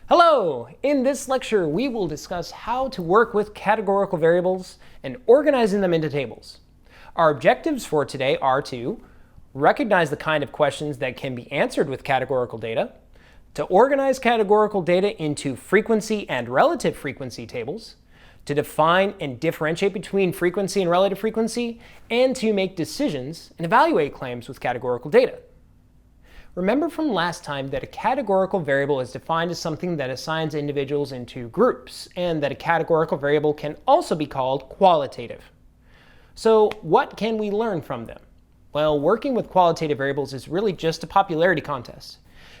Hello! In this lecture, we will discuss how to work with categorical variables and organizing them into tables. Our objectives for today are to recognize the kind of questions that can be answered with categorical data, to organize categorical data into frequency and relative frequency tables, to define and differentiate between frequency and relative frequency, and to make decisions and evaluate claims with categorical data. Remember from last time that a categorical variable is defined as something that assigns individuals into groups, and that a categorical variable can also be called qualitative. So what can we learn from them? Well, working with qualitative variables is really just a popularity contest.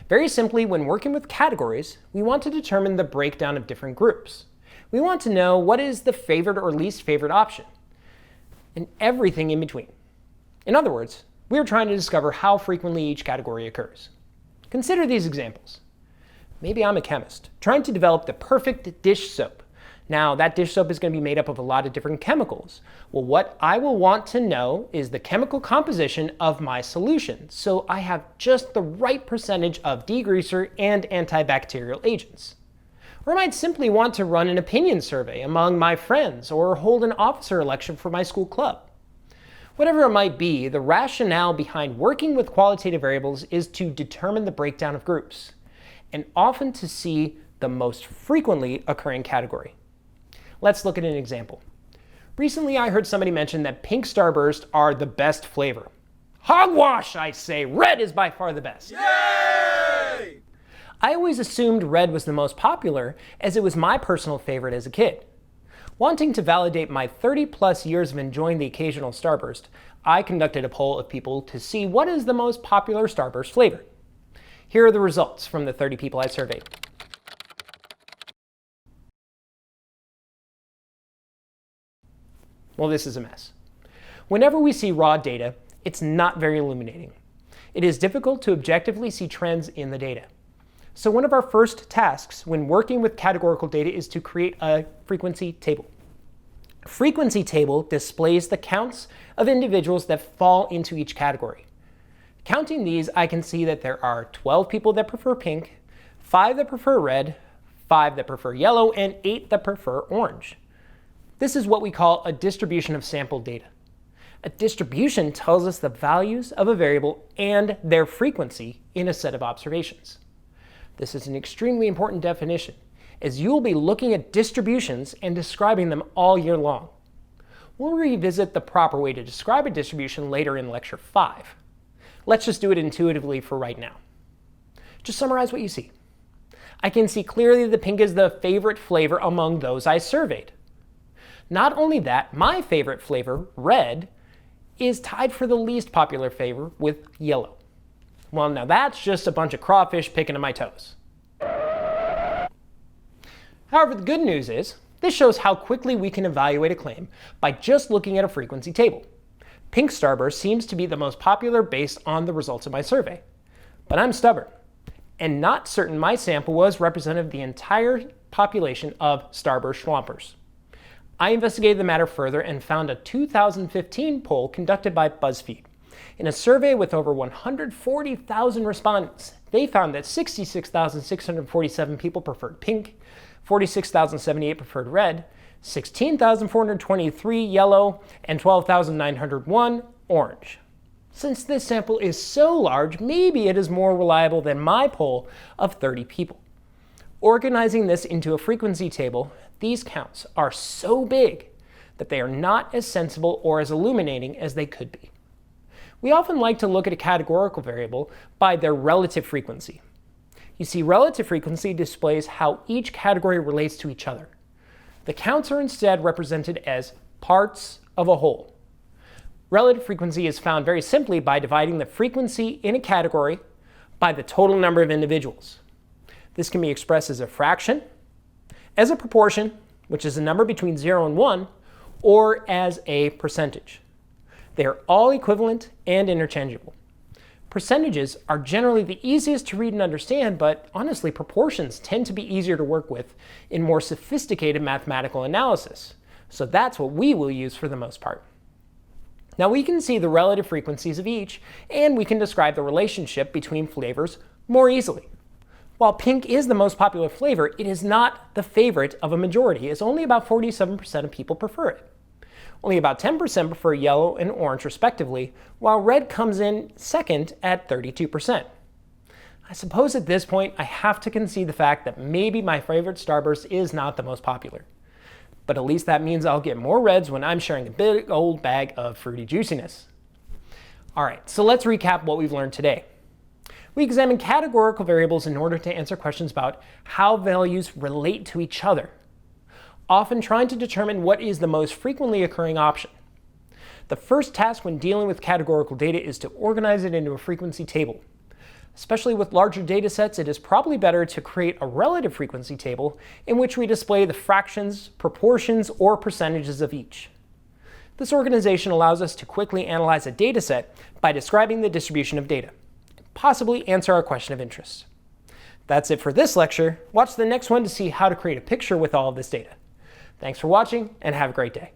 Very simply, when working with categories, we want to determine the breakdown of different groups. We want to know what is the favored or least favored option, and everything in between. In other words, we are trying to discover how frequently each category occurs. Consider these examples. Maybe I'm a chemist, trying to develop the perfect dish soap. Now, that dish soap is going to be made up of a lot of different chemicals. Well, what I will want to know is the chemical composition of my solution, so I have just the right percentage of degreaser and antibacterial agents. Or I might simply want to run an opinion survey among my friends or hold an officer election for my school club. Whatever it might be, the rationale behind working with qualitative variables is to determine the breakdown of groups, and often to see the most frequently occurring category. Let's look at an example. Recently, I heard somebody mention that pink starburst are the best flavor. Hogwash, I say! Red is by far the best. Yay! I always assumed red was the most popular, as it was my personal favorite as a kid. Wanting to validate my 30-plus years of enjoying the occasional starburst, I conducted a poll of people to see what is the most popular starburst flavor. Here are the results from the 30 people I surveyed. Well, this is a mess. Whenever we see raw data, it's not very illuminating. It is difficult to objectively see trends in the data. So one of our first tasks when working with categorical data is to create a frequency table. A frequency table displays the counts of individuals that fall into each category. Counting these, I can see that there are 12 people that prefer pink, 5 that prefer red, 5 that prefer yellow, and 8 that prefer orange. This is what we call a distribution of sample data. A distribution tells us the values of a variable and their frequency in a set of observations. This is an extremely important definition, as you will be looking at distributions and describing them all year long. We'll revisit the proper way to describe a distribution later in Lecture 5. Let's just do it intuitively for right now. Just summarize what you see. I can see clearly that pink is the favorite flavor among those I surveyed. Not only that, my favorite flavor, red, is tied for the least popular flavor with yellow. Well, now that's just a bunch of crawfish picking at my toes. However, the good news is, this shows how quickly we can evaluate a claim by just looking at a frequency table. Pink starburst seems to be the most popular based on the results of my survey. But I'm stubborn, and not certain my sample was representative of the entire population of starburst swampers. I investigated the matter further and found a 2015 poll conducted by BuzzFeed. In a survey with over 140,000 respondents, they found that 66,647 people preferred pink, 46,078 preferred red, 16,423 yellow, and 12,901 orange. Since this sample is so large, maybe it is more reliable than my poll of 30 people. Organizing this into a frequency table, these counts are so big that they are not as sensible or as illuminating as they could be. We often like to look at a categorical variable by their relative frequency. You see, relative frequency displays how each category relates to each other. The counts are instead represented as parts of a whole. Relative frequency is found very simply by dividing the frequency in a category by the total number of individuals. This can be expressed as a fraction, as a proportion, which is a number between 0 and 1, or as a percentage. They are all equivalent and interchangeable. Percentages are generally the easiest to read and understand, but honestly, proportions tend to be easier to work with in more sophisticated mathematical analysis. So that's what we will use for the most part. Now we can see the relative frequencies of each, and we can describe the relationship between flavors more easily. While pink is the most popular flavor, it is not the favorite of a majority, as only about 47% of people prefer it. Only about 10% prefer yellow and orange respectively, while red comes in second at 32%. I suppose at this point I have to concede the fact that maybe my favorite Starburst is not the most popular. But at least that means I'll get more reds when I'm sharing a big old bag of fruity juiciness. Alright, so let's recap what we've learned today. We examined categorical variables in order to answer questions about how values relate to each other, often trying to determine what is the most frequently occurring option. The first task when dealing with categorical data is to organize it into a frequency table. Especially with larger data sets, it is probably better to create a relative frequency table in which we display the fractions, proportions, or percentages of each. This organization allows us to quickly analyze a data set by describing the distribution of data, and possibly answer our question of interest. That's it for this lecture. Watch the next one to see how to create a picture with all of this data. Thanks for watching, and have a great day.